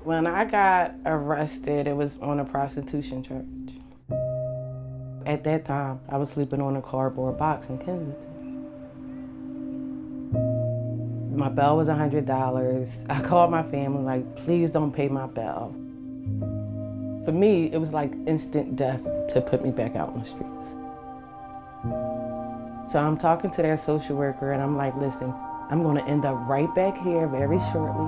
When I got arrested, it was on a prostitution charge. At that time, I was sleeping on a cardboard box in Kensington. My bail was $100. I called my family like, please don't pay my bail. For me, it was like instant death to put me back out on the streets. So I'm talking to their social worker and I'm like, listen, I'm gonna end up right back here very shortly,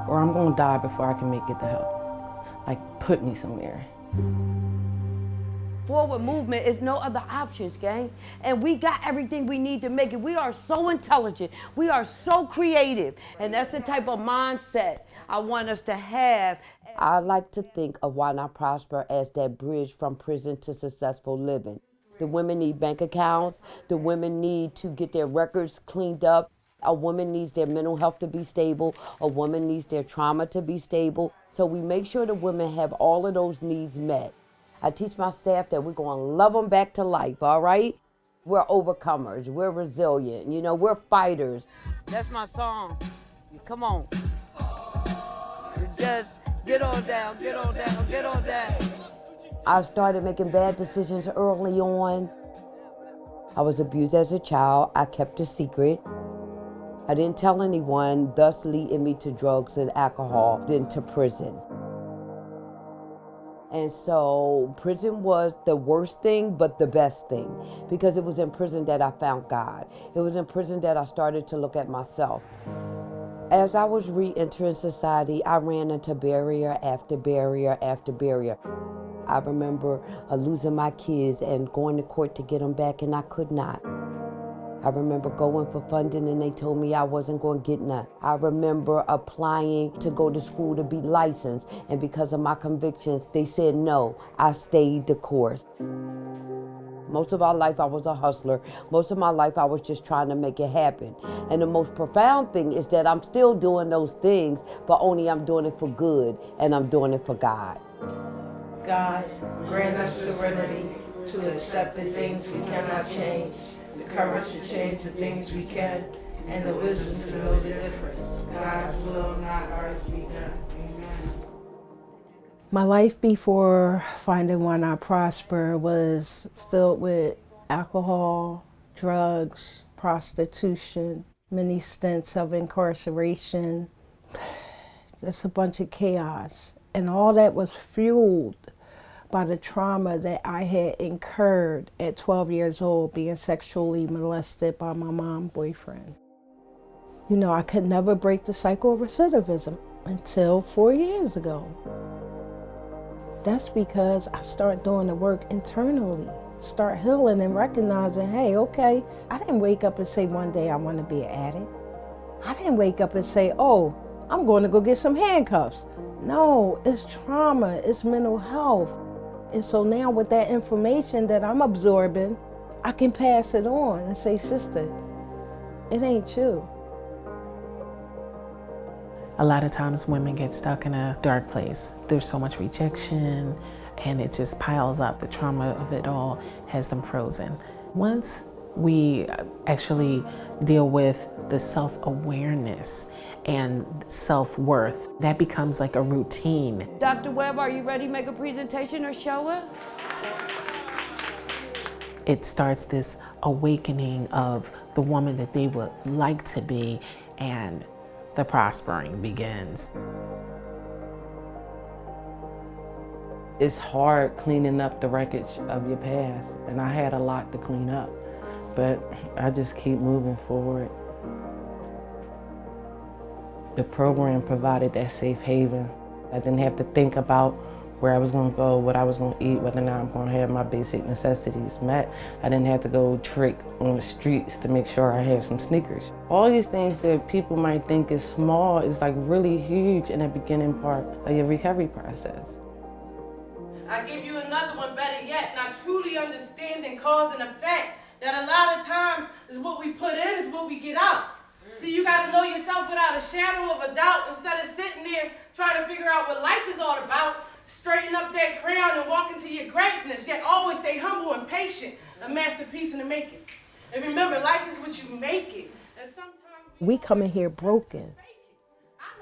or I'm gonna die before I can make it to help. Like, put me somewhere. Forward movement is no other options, gang. And we got everything we need to make it. We are so intelligent. We are so creative. And that's the type of mindset I want us to have. I like to think of Why Not Prosper as that bridge from prison to successful living. The women need bank accounts. The women need to get their records cleaned up. A woman needs their mental health to be stable. A woman needs their trauma to be stable. So we make sure the women have all of those needs met. I teach my staff that we're going to love them back to life, all right? We're overcomers. We're resilient. You know, we're fighters. That's my song. Come on. Just get on down, get on down, get on down. I started making bad decisions early on. I was abused as a child. I kept a secret. I didn't tell anyone, thus leading me to drugs and alcohol, then to prison. And so prison was the worst thing, but the best thing, because it was in prison that I found God. It was in prison that I started to look at myself. As I was re-entering society, I ran into barrier after barrier after barrier. I remember losing my kids and going to court to get them back, and I could not. I remember going for funding and they told me I wasn't going to get none. I remember applying to go to school to be licensed, and because of my convictions, they said no. I stayed the course. Most of my life I was a hustler. Most of my life I was just trying to make it happen. And the most profound thing is that I'm still doing those things, but only I'm doing it for good, and I'm doing it for God. God, grant us serenity to accept the things we cannot change, the courage to change the things we can, and the wisdom to know the difference. God's will, not ours, be done. Amen. My life before finding Why Not Prosper was filled with alcohol, drugs, prostitution, many stints of incarceration, just a bunch of chaos. And all that was fueled by the trauma that I had incurred at 12 years old, being sexually molested by my mom's boyfriend. You know, I could never break the cycle of recidivism until 4 years ago. That's because I start doing the work internally, start healing and recognizing, hey, okay, I didn't wake up and say one day I want to be an addict. I didn't wake up and say, oh, I'm going to go get some handcuffs. No, it's trauma, it's mental health. And so now with that information that I'm absorbing, I can pass it on and say, sister, it ain't you. A lot of times women get stuck in a dark place. There's so much rejection and it just piles up. The trauma of it all has them frozen. Once we actually deal with the self-awareness and self-worth, that becomes like a routine. Dr. Webb, are you ready to make a presentation or show up? It starts this awakening of the woman that they would like to be, and the prospering begins. It's hard cleaning up the wreckage of your past, and I had a lot to clean up, but I just keep moving forward. The program provided that safe haven. I didn't have to think about where I was going to go, what I was going to eat, whether or not I'm going to have my basic necessities met. I didn't have to go trick on the streets to make sure I had some sneakers. All these things that people might think is small is like really huge in the beginning part of your recovery process. I give you another one, better yet, not truly understanding cause and effect, that a lot of times is what we put in is what we get out. See, you got to know yourself without a shadow of a doubt instead of sitting there trying to figure out what life is all about. Straighten up that crown and walk into your greatness, yet always stay humble and patient, a masterpiece in the making. And remember, life is what you make it. And sometimes we come in here broken.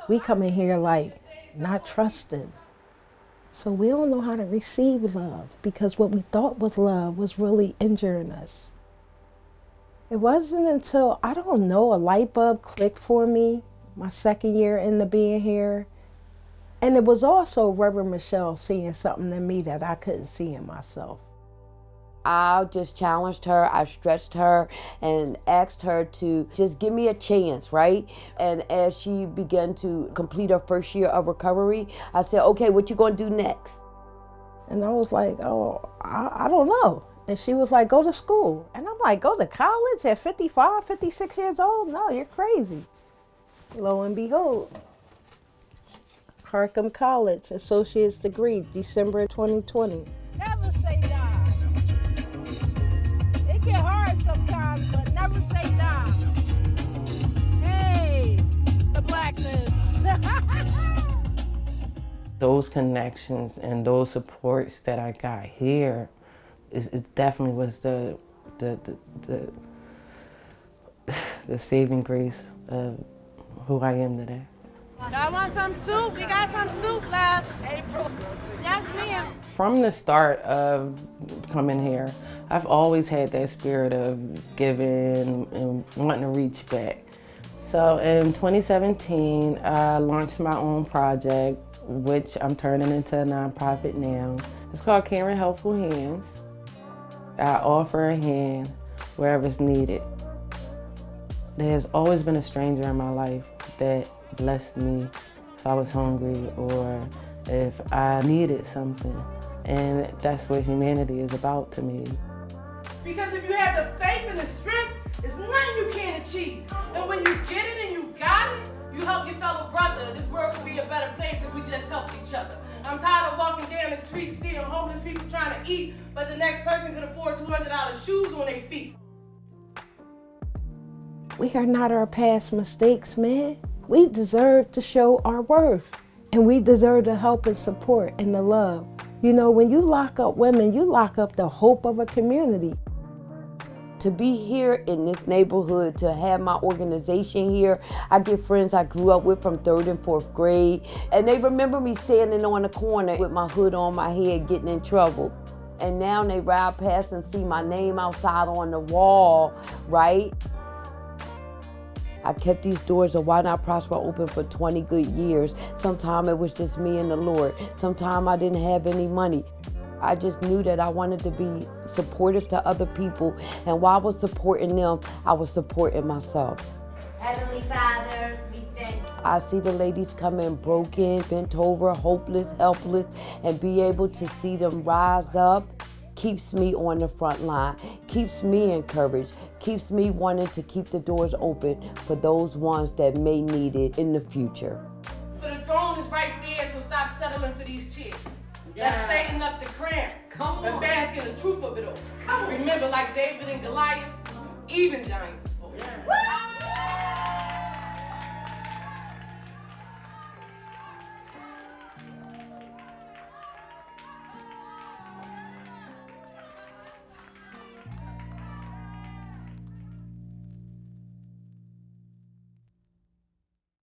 We come in here like, not trusting. So we don't know how to receive love because what we thought was love was really injuring us. It wasn't until, I don't know, a light bulb clicked for me my second year into being here. And it was also Reverend Michelle seeing something in me that I couldn't see in myself. I just challenged her, I stretched her and asked her to just give me a chance, right? And as she began to complete her first year of recovery, I said, okay, what you gonna do next? And I was like, oh, I don't know. And she was like, go to school. And I'm like, go to college at 55, 56 years old? No, you're crazy. Lo and behold, Harcum College, associate's degree, December 2020. Never say die. It get hard sometimes, but never say die. Hey, the blackness. Those connections and those supports that I got here, it definitely was the saving grace of who I am today. Y'all want some soup? We got some soup left. April. Yes, ma'am. From the start of coming here, I've always had that spirit of giving and wanting to reach back. So in 2017, I launched my own project, which I'm turning into a nonprofit now. It's called Caring Helpful Hands. I offer a hand wherever it's needed. There has always been a stranger in my life that blessed me if I was hungry or if I needed something. And that's what humanity is about to me. Because if you have the faith and the strength, there's nothing you can't achieve. And when you get it and you got it, you help your fellow brother. This world could be a better place if we just help each other. I'm tired of walking down the street seeing homeless people trying to eat, but the next person can afford $200 shoes on their feet. We are not our past mistakes, man. We deserve to show our worth. And we deserve the help and support and the love. You know, when you lock up women, you lock up the hope of a community. To be here in this neighborhood, to have my organization here, I get friends I grew up with from 3rd and 4th grade, and they remember me standing on the corner with my hood on my head getting in trouble. And now they ride past and see my name outside on the wall, right? I kept these doors of Why Not Prosper open for 20 good years. Sometimes it was just me and the Lord. Sometimes I didn't have any money. I just knew that I wanted to be supportive to other people. And while I was supporting them, I was supporting myself. Heavenly Father, we thank you. I see the ladies come in broken, bent over, hopeless, helpless, and be able to see them rise up keeps me on the front line, keeps me encouraged, keeps me wanting to keep the doors open for those ones that may need it in the future. But the throne is right there, so stop settling for these chairs. Let's straighten up the cramp and bask in the truth of it all. Remember, like David and Goliath, even giants fall.